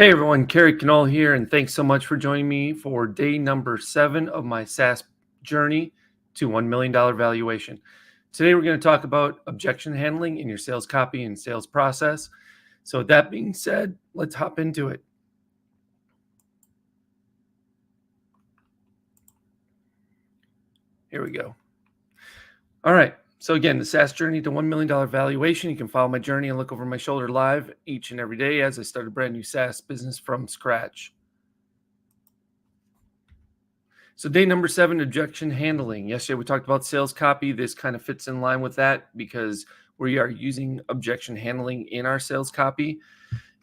Hey everyone, Kerry Knoll here, and thanks so much for joining me for day number 7 of my SaaS journey to $1 million valuation. Today we're going to talk about objection handling in your sales copy and sales process. So with that being said, let's hop into it. Here we go. All right. So again, the SaaS journey to $1 million valuation. You can follow my journey and look over my shoulder live each and every day as I start a brand new SaaS business from scratch. So day number 7, objection handling. Yesterday we talked about sales copy. This kind of fits in line with that because we are using objection handling in our sales copy.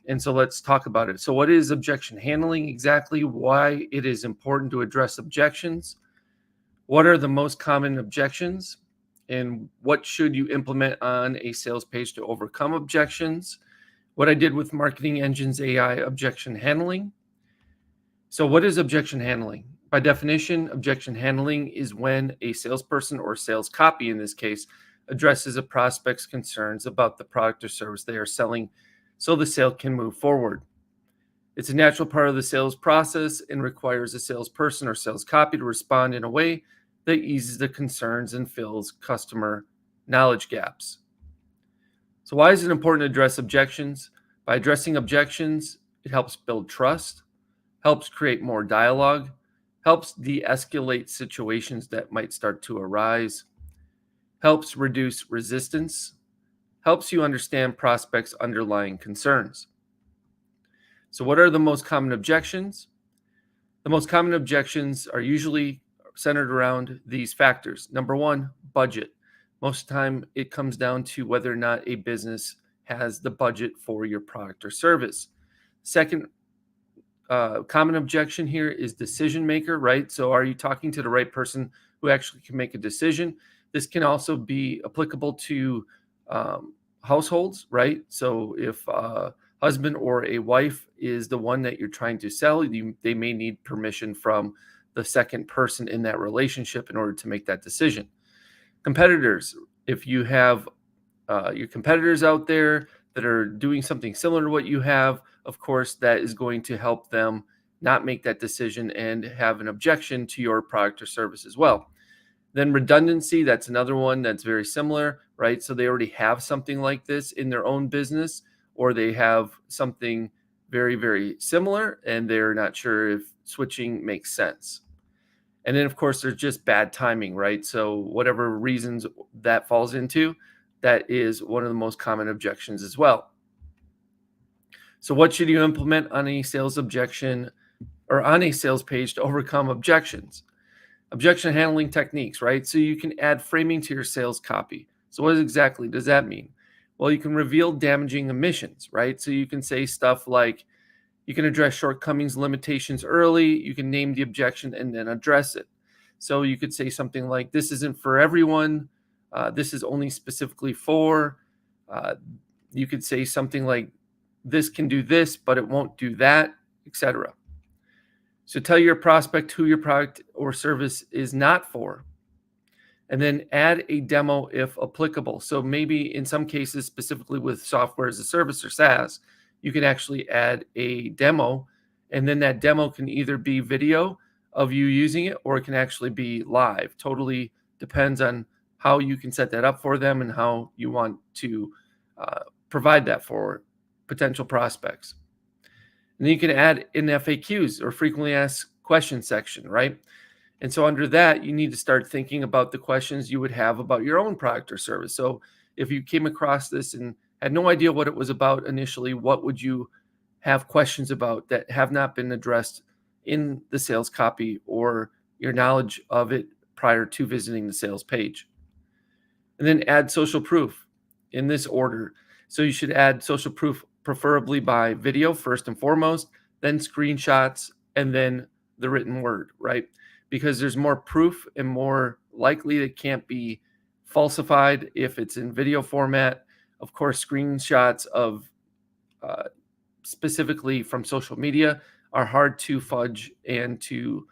And so let's talk about it. So what is objection handling exactly? Why it is important to address objections? What are the most common objections? And what should you implement on a sales page to overcome objections? What I did with Marketing Engine's AI objection handling. So what is objection handling? By definition, objection handling is when a salesperson or sales copy, in this case, addresses a prospect's concerns about the product or service they are selling so the sale can move forward. It's a natural part of the sales process and requires a salesperson or sales copy to respond in a way that eases the concerns and fills customer knowledge gaps. So why is it important to address objections? By addressing objections, it helps build trust, helps create more dialogue, helps de-escalate situations that might start to arise, helps reduce resistance, helps you understand prospects' underlying concerns. So what are the most common objections? The most common objections are usually centered around these factors. Number 1, budget. Most of the time it comes down to whether or not a business has the budget for your product or service. Second, common objection here is decision maker, right? So are you talking to the right person who actually can make a decision? This can also be applicable to households, right? So if a husband or a wife is the one that you're trying to sell, they may need permission from the second person in that relationship in order to make that decision. Competitors, if you have your competitors out there that are doing something similar to what you have, of course, that is going to help them not make that decision and have an objection to your product or service as well. Then redundancy, that's another one that's very similar, right? So they already have something like this in their own business, or they have something very, very similar, and they're not sure if switching makes sense. And then, of course, there's just bad timing, right? So whatever reasons that falls into, that is one of the most common objections as well. So what should you implement on a sales objection or on a sales page to overcome objections? Objection handling techniques, right? So you can add framing to your sales copy. So what exactly does that mean? Well, you can reveal damaging omissions, right? So you can say stuff like, you can address shortcomings, limitations early. You can name the objection and then address it. So you could say something like, this isn't for everyone. This is only specifically for. You could say something like, this can do this, but it won't do that, etc. So tell your prospect who your product or service is not for. And then add a demo if applicable. So maybe in some cases, specifically with software as a service or SaaS, you can actually add a demo, and then that demo can either be video of you using it, or it can actually be live. Totally depends on how you can set that up for them and how you want to provide that for potential prospects. And then you can add in FAQs, or frequently asked questions section, right? And so under that, you need to start thinking about the questions you would have about your own product or service. So if you came across this and had no idea what it was about initially, what would you have questions about that have not been addressed in the sales copy or your knowledge of it prior to visiting the sales page? And then add social proof in this order. So you should add social proof preferably by video first and foremost, then screenshots, and then the written word, right? Because there's more proof and more likely it can't be falsified if it's in video format. Of course, screenshots of specifically from social media are hard to fudge and to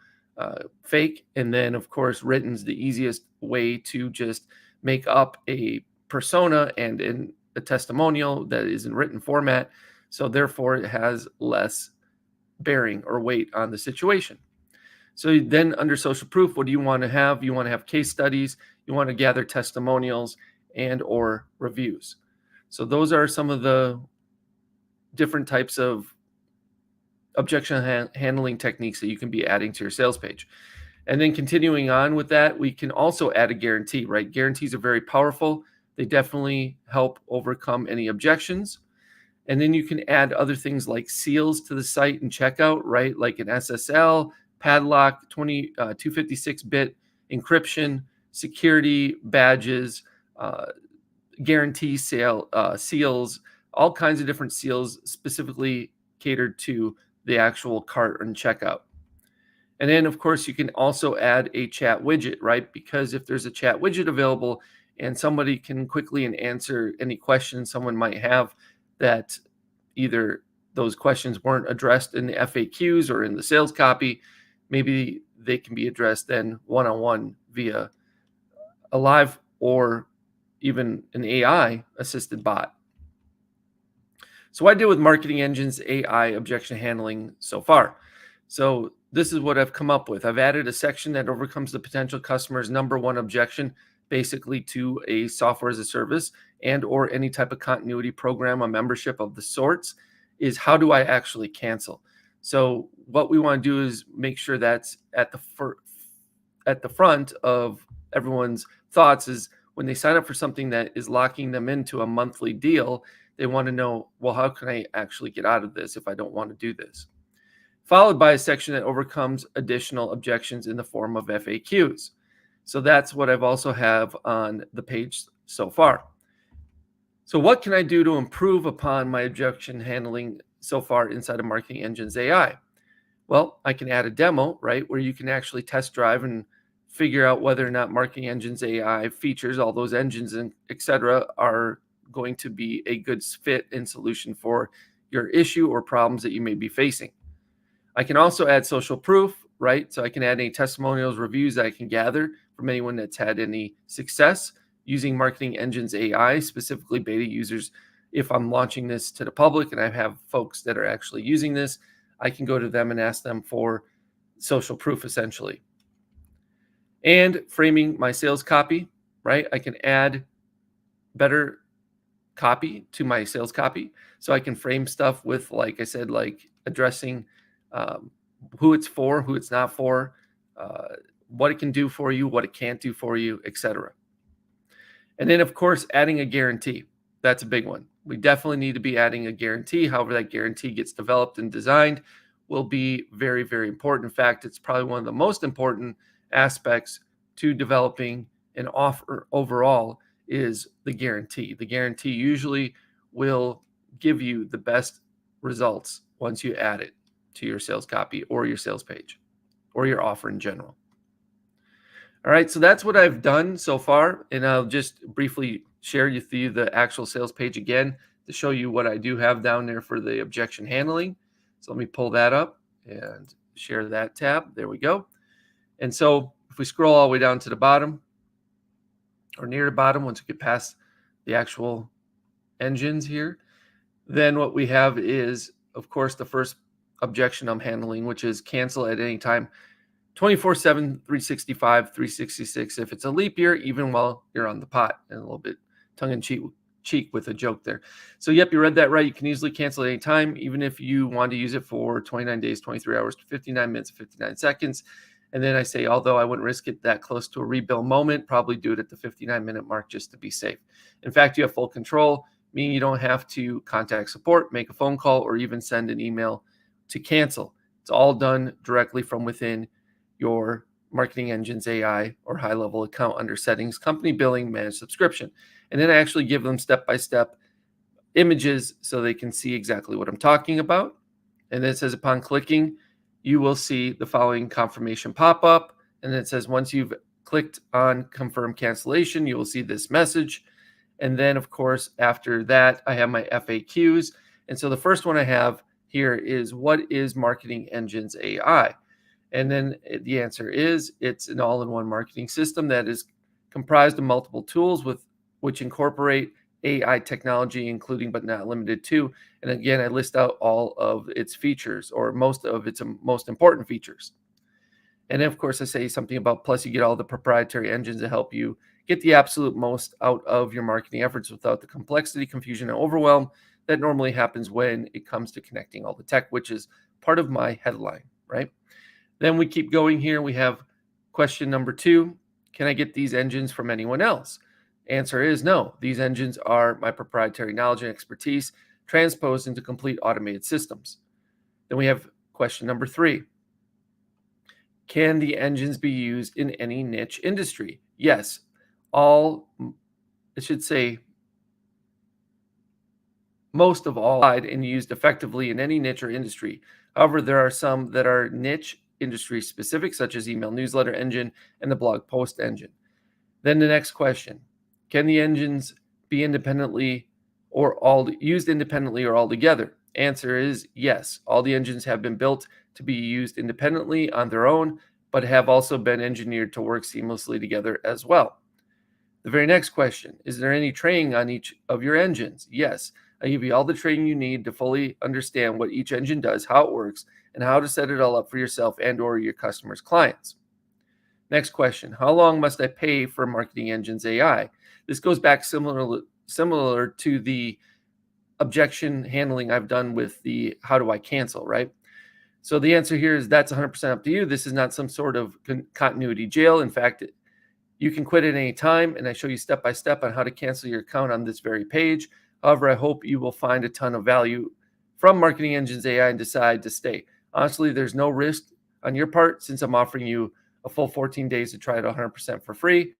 fake. And then, of course, written's the easiest way to just make up a persona and in a testimonial that is in written format. So therefore, it has less bearing or weight on the situation. So then under social proof, what do you want to have? You want to have case studies, you want to gather testimonials and or reviews. So those are some of the different types of objection handling techniques that you can be adding to your sales page. And then continuing on with that, we can also add a guarantee, right? Guarantees are very powerful. They definitely help overcome any objections. And then you can add other things like seals to the site and checkout, right? Like an SSL, padlock, 256-bit encryption, security badges, guarantee seals, all kinds of different seals specifically catered to the actual cart and checkout. And then, of course, you can also add a chat widget, right? Because if there's a chat widget available and somebody can quickly answer any questions someone might have that either those questions weren't addressed in the FAQs or in the sales copy, maybe they can be addressed then one-on-one via a live or even an AI assisted bot. So what I did with Marketing Engine's AI objection handling so far. So this is what I've come up with. I've added a section that overcomes the potential customer's number one objection, basically to a software as a service and or any type of continuity program, a membership of the sorts, is how do I actually cancel? So what we want to do is make sure that's at the front of everyone's thoughts is when they sign up for something that is locking them into a monthly deal, they want to know, well, how can I actually get out of this if I don't want to do this? Followed by a section that overcomes additional objections in the form of FAQs. So that's what I've also have on the page so far. So what can I do to improve upon my objection handling so far inside of Marketing Engine's AI? Well, I can add a demo, right, where you can actually test drive and figure out whether or not Marketing Engine's AI features, all those engines and et cetera, are going to be a good fit and solution for your issue or problems that you may be facing. I can also add social proof, right? So I can add any testimonials, reviews that I can gather from anyone that's had any success using Marketing Engine's AI, specifically beta users. If I'm launching this to the public and I have folks that are actually using this, I can go to them and ask them for social proof essentially. And framing my sales copy, right? I can add better copy to my sales copy. So I can frame stuff with, like I said, like addressing who it's for, who it's not for, what it can do for you, what it can't do for you, etc. And then, of course, adding a guarantee. That's a big one. We definitely need to be adding a guarantee. However, that guarantee gets developed and designed will be very, very important. In fact, it's probably one of the most important aspects to developing an offer overall is the guarantee. The guarantee usually will give you the best results once you add it to your sales copy or your sales page or your offer in general. All right, so that's what I've done so far, and I'll just briefly share with you the actual sales page again to show you what I do have down there for the objection handling. So let me pull that up and share that tab. There we go. And so if we scroll all the way down to the bottom or near the bottom, once we get past the actual engines here, then what we have is, of course, the first objection I'm handling, which is cancel at any time, 24/7, 365, 366. If it's a leap year, even while you're on the pot, and a little bit tongue-in-cheek with a joke there. So yep, you read that right. You can easily cancel at any time, even if you want to use it for 29 days, 23 hours, 59 minutes, 59 seconds. And then I say, although I wouldn't risk it that close to a rebill moment, probably do it at the 59-minute mark just to be safe. In fact, you have full control, meaning you don't have to contact support, make a phone call, or even send an email to cancel. It's all done directly from within your Marketing Engine's AI or high-level account under settings, company billing, managed subscription. And then I actually give them step-by-step images so they can see exactly what I'm talking about. And then it says upon clicking, you will see the following confirmation pop up. And then it says once you've clicked on confirm cancellation, you will see this message. And then, of course, after that, I have my FAQs. And so the first one I have here is, what is Marketing Engine's AI? And then the answer is, it's an all-in-one marketing system that is comprised of multiple tools which incorporate AI technology, including but not limited to. And again, I list out all of its features or most of its most important features. And then, of course, I say something about plus you get all the proprietary engines to help you get the absolute most out of your marketing efforts without the complexity, confusion, and overwhelm that normally happens when it comes to connecting all the tech, which is part of my headline, right? Then we keep going here. We have question number 2. Can I get these engines from anyone else? Answer is no. These engines are my proprietary knowledge and expertise transposed into complete automated systems. Then we have question number 3. Can the engines be used in any niche industry? Yes. All, I should say, most of all, and used effectively in any niche or industry. However, there are some that are niche industry specific, such as email newsletter engine and the blog post engine. Then the next question, can the engines be independently or all used independently or all together? Answer is yes. All the engines have been built to be used independently on their own, but have also been engineered to work seamlessly together as well. The very next question, is there any training on each of your engines? Yes. I give you all the training you need to fully understand what each engine does, how it works, and how to set it all up for yourself and or your customers' clients. Next question, how long must I pay for Marketing Engines AI? This goes back similar to the objection handling I've done with the how do I cancel, right? So the answer here is that's 100% up to you. This is not some sort of continuity jail. In fact, you can quit at any time, and I show you step by step on how to cancel your account on this very page. However, I hope you will find a ton of value from Marketing Engines AI and decide to stay. Honestly, there's no risk on your part since I'm offering you a full 14 days to try it 100% for free.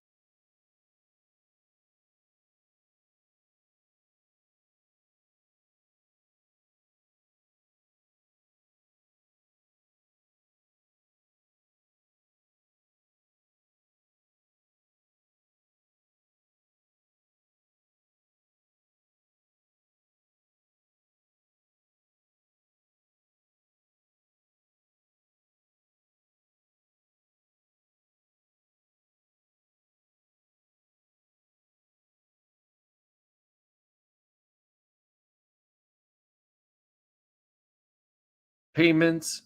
Payments.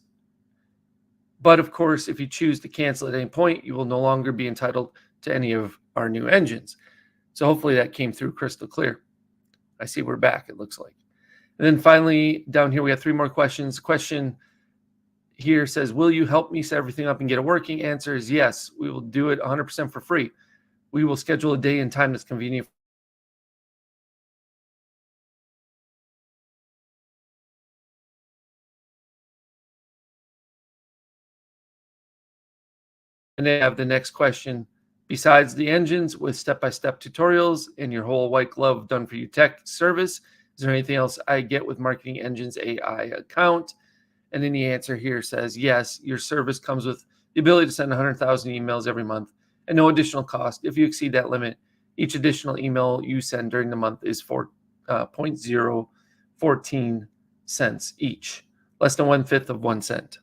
But of course, if you choose to cancel at any point, you will no longer be entitled to any of our new engines. So hopefully that came through crystal clear. I see we're back, it looks like. And then finally, down here, we have 3 more questions. Question here says, will you help me set everything up and get it working? Answer is yes. We will do it 100% for free. We will schedule a day and time that's convenient. And then I have the next question. Besides the engines with step-by-step tutorials and your whole white glove done for you tech service, is there anything else I get with Marketing Engines AI account? And then the answer here says, yes, your service comes with the ability to send 100,000 emails every month and no additional cost. If you exceed that limit, each additional email you send during the month is for 0.014 cents each, less than 1/5 of 1 cent.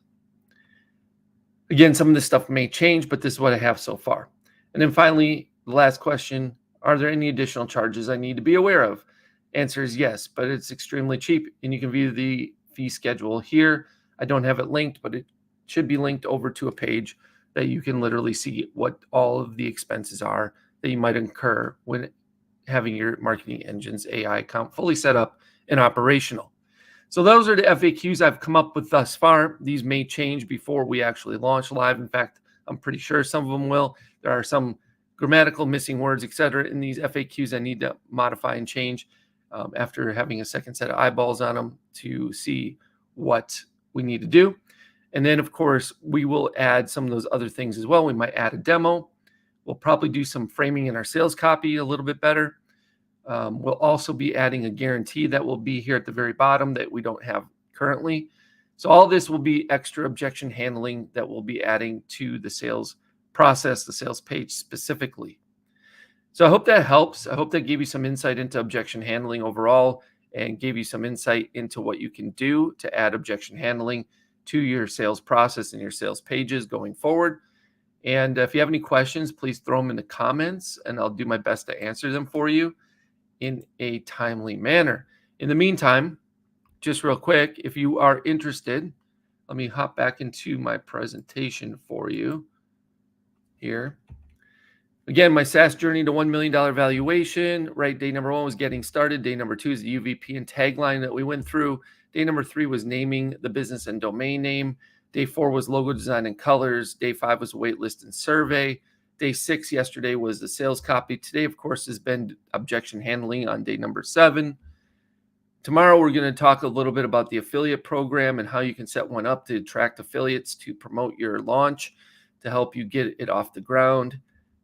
Again, some of this stuff may change, but this is what I have so far. And then finally, the last question, are there any additional charges I need to be aware of? Answer is yes, but it's extremely cheap, and you can view the fee schedule here. I don't have it linked, but it should be linked over to a page that you can literally see what all of the expenses are that you might incur when having your Marketing Engines AI account fully set up and operational. So those are the FAQs I've come up with thus far. These may change before we actually launch live. In fact, I'm pretty sure some of them will. There are some grammatical missing words, etc. in these FAQs I need to modify and change after having a second set of eyeballs on them to see what we need to do. And then, of course, we will add some of those other things as well. We might add a demo. We'll probably do some framing in our sales copy a little bit better. We'll also be adding a guarantee that will be here at the very bottom that we don't have currently. So all this will be extra objection handling that we'll be adding to the sales process, the sales page specifically. So I hope that helps. I hope that gave you some insight into objection handling overall and gave you some insight into what you can do to add objection handling to your sales process and your sales pages going forward. And if you have any questions, please throw them in the comments and I'll do my best to answer them for you. in a timely manner. In the meantime, just real quick, if you are interested, let me hop back into my presentation for you here. Again, my SaaS journey to $1 million valuation, right? Day number 1 was getting started. Day number 2 is the UVP and tagline that we went through. Day number 3 was naming the business and domain name. Day 4 was logo design and colors. Day 5 was waitlist and survey. Day 6 yesterday was the sales copy. Today, of course, has been objection handling on day number 7. Tomorrow, we're going to talk a little bit about the affiliate program and how you can set one up to attract affiliates to promote your launch to help you get it off the ground.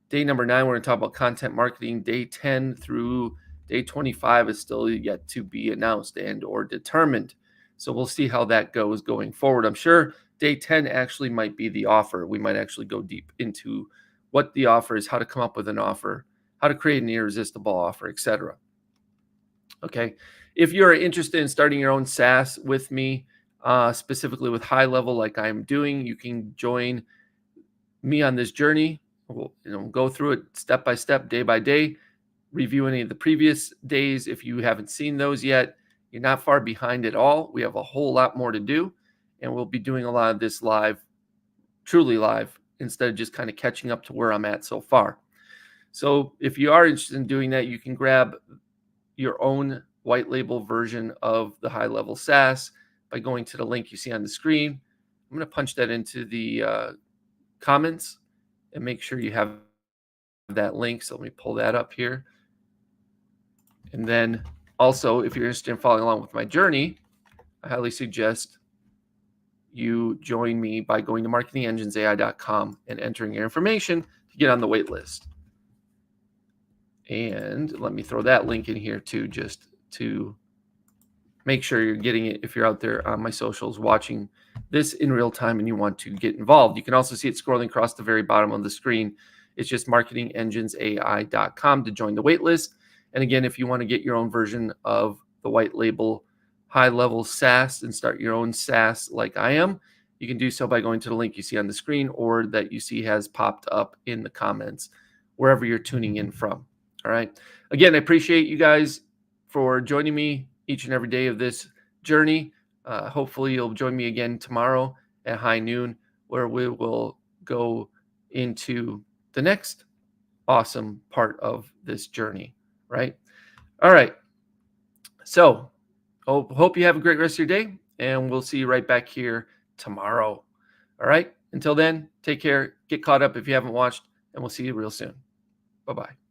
Day number 9, we're going to talk about content marketing. Day 10 through day 25 is still yet to be announced and or determined. So we'll see how that goes going forward. I'm sure day 10 actually might be the offer. We might actually go deep into what the offer is, how to come up with an offer, how to create an irresistible offer, etc. Okay. If you're interested in starting your own SaaS with me, specifically with high level like I'm doing, you can join me on this journey. We'll go through it step by step, day by day, review any of the previous days. If you haven't seen those yet, you're not far behind at all. We have a whole lot more to do, and we'll be doing a lot of this live, truly live, instead of just kind of catching up to where I'm at so far. So if you are interested in doing that, you can grab your own white label version of the high level SaaS by going to the link you see on the screen. I'm going to punch that into the comments and make sure you have that link. So let me pull that up here. And then also, if you're interested in following along with my journey, I highly suggest you join me by going to marketingenginesai.com and entering your information to get on the wait list. And let me throw that link in here too, just to make sure you're getting it if you're out there on my socials watching this in real time and you want to get involved. You can also see it scrolling across the very bottom of the screen. It's just marketingenginesai.com to join the waitlist. And again, if you want to get your own version of the white label high level SaaS and start your own SaaS like I am, you can do so by going to the link you see on the screen or that you see has popped up in the comments wherever you're tuning in from. All right. Again, I appreciate you guys for joining me each and every day of this journey. Hopefully you'll join me again tomorrow at high noon, where we will go into the next awesome part of this journey, right? All right. So hope you have a great rest of your day, and we'll see you right back here tomorrow. All right. Until then, take care, get caught up if you haven't watched, and we'll see you real soon. Bye-bye.